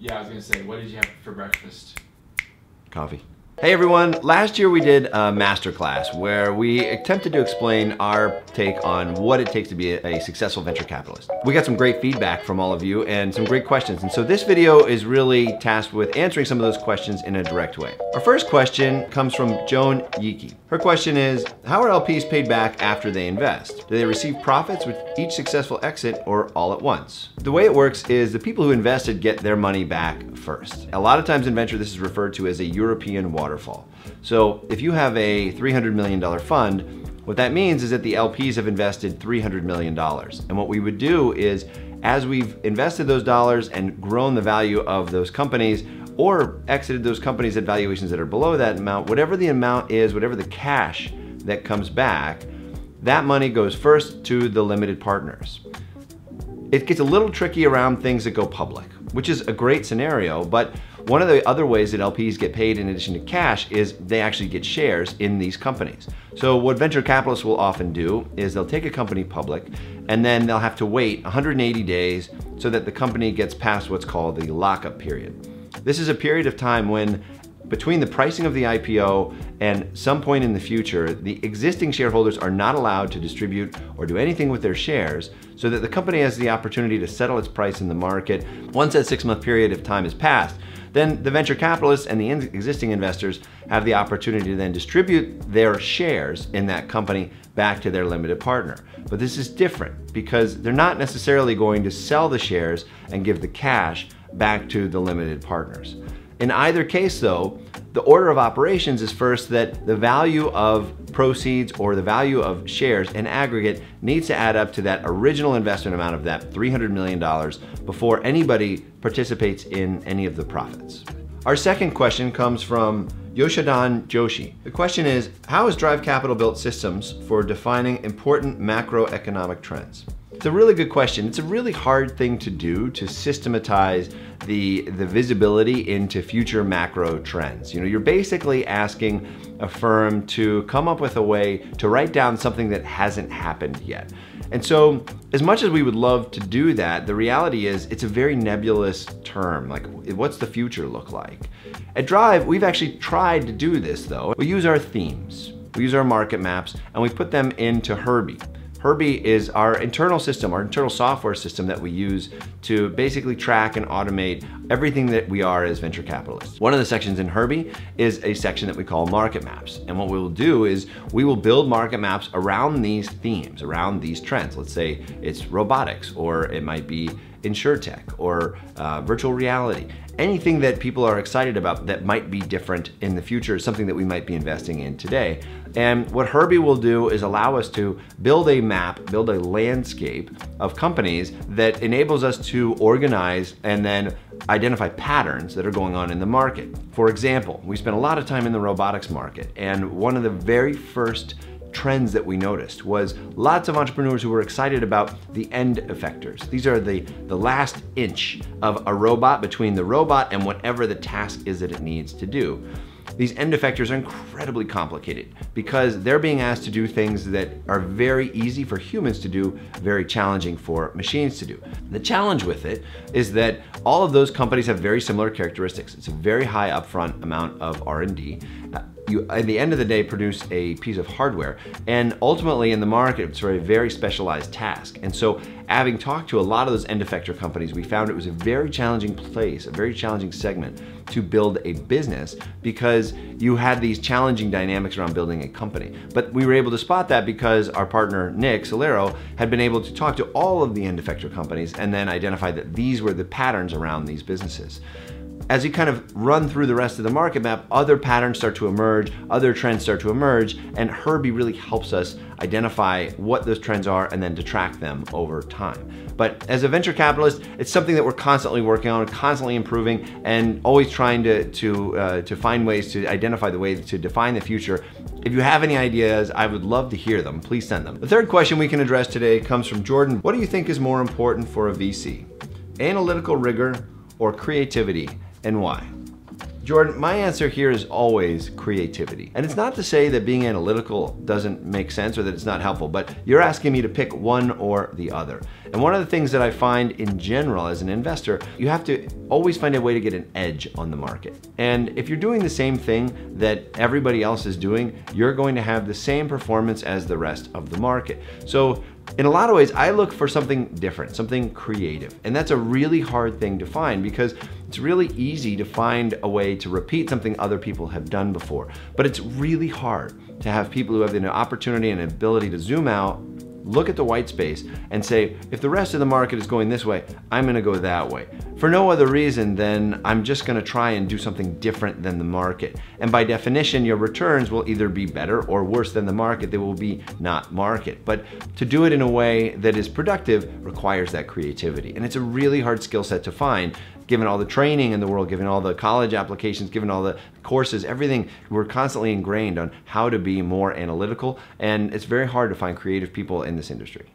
Yeah, I was gonna say, what did you have for breakfast? Coffee. Hey everyone, last year we did a masterclass where we attempted to explain our take on what it takes to be a successful venture capitalist. We got some great feedback from all of you and some great questions, and so this video is really tasked with answering some of those questions in a direct way. Our first question comes from Joan Yiki. Her question is, how are LPs paid back after they invest? Do they receive profits with each successful exit or all at once? The way it works is the people who invested get their money back first. A lot of times in venture this is referred to as a European waterfall. So if you have a $300 million fund, what that means is that the LPs have invested $300 million. And what we would do is, as we've invested those dollars and grown the value of those companies, or exited those companies at valuations that are below that amount, whatever the amount is, whatever the cash that comes back, that money goes first to the limited partners. It gets a little tricky around things that go public, which is a great scenario, but one of the other ways that LPs get paid in addition to cash is they actually get shares in these companies. So what venture capitalists will often do is they'll take a company public and then they'll have to wait 180 days so that the company gets past what's called the lockup period. This is a period of time when between the pricing of the IPO and some point in the future, the existing shareholders are not allowed to distribute or do anything with their shares so that the company has the opportunity to settle its price in the market. Once that 6-month period of time has passed, then the venture capitalists and the existing investors have the opportunity to then distribute their shares in that company back to their limited partner. But this is different because they're not necessarily going to sell the shares and give the cash back to the limited partners. In either case though, the order of operations is first that the value of proceeds or the value of shares in aggregate needs to add up to that original investment amount of that $300 million before anybody participates in any of the profits. Our second question comes from Yoshidan Joshi. The question is, how has Drive Capital built systems for defining important macroeconomic trends? It's a really good question. It's a really hard thing to do, to systematize the visibility into future macro trends. You know, you're basically asking a firm to come up with a way to write down something that hasn't happened yet. And so, as much as we would love to do that, the reality is it's a very nebulous term. Like, what's the future look like? At Drive, we've actually tried to do this though. We use our themes, we use our market maps, and we put them into Herbie. Herbie is our internal system, our internal software system that we use to basically track and automate everything that we are as venture capitalists. One of the sections in Herbie is a section that we call market maps. And what we will do is we will build market maps around these themes, around these trends. Let's say it's robotics, or it might be insurtech, or virtual reality. Anything that people are excited about that might be different in the future is something that we might be investing in today. And what Herbie will do is allow us to build a map, build a landscape of companies that enables us to organize and then identify patterns that are going on in the market. For example, we spent a lot of time in the robotics market, and one of the very first trends that we noticed was lots of entrepreneurs who were excited about the end effectors. These are the last inch of a robot between the robot and whatever the task is that it needs to do. These end effectors are incredibly complicated because they're being asked to do things that are very easy for humans to do, very challenging for machines to do. The challenge with it is that all of those companies have very similar characteristics. It's a very high upfront amount of R&D. You, at the end of the day, produce a piece of hardware, and ultimately in the market, it's for a very specialized task. And so, having talked to a lot of those end effector companies, we found it was a very challenging place, a very challenging segment to build a business because you had these challenging dynamics around building a company. But we were able to spot that because our partner, Nick Solero, had been able to talk to all of the end effector companies and then identify that these were the patterns around these businesses. As you kind of run through the rest of the market map, other patterns start to emerge, other trends start to emerge, and Herbie really helps us identify what those trends are and then to track them over time. But as a venture capitalist, it's something that we're constantly working on, constantly improving, and always trying to find ways to identify the way to define the future. If you have any ideas, I would love to hear them. Please send them. The third question we can address today comes from Jordan. What do you think is more important for a VC? Analytical rigor or creativity, and why? Jordan, my answer here is always creativity. And it's not to say that being analytical doesn't make sense or that it's not helpful, but you're asking me to pick one or the other. And one of the things that I find in general as an investor, you have to always find a way to get an edge on the market. And if you're doing the same thing that everybody else is doing, you're going to have the same performance as the rest of the market. So in a lot of ways, I look for something different, something creative. And that's a really hard thing to find because it's really easy to find a way to repeat something other people have done before. But it's really hard to have people who have the opportunity and ability to zoom out, look at the white space and say, if the rest of the market is going this way, I'm gonna go that way. For no other reason than I'm just gonna try and do something different than the market. And by definition, your returns will either be better or worse than the market. They will be not market. But to do it in a way that is productive requires that creativity. And it's a really hard skill set to find, given all the training in the world, given all the college applications, given all the courses, everything. We're constantly ingrained on how to be more analytical, and it's very hard to find creative people in this industry.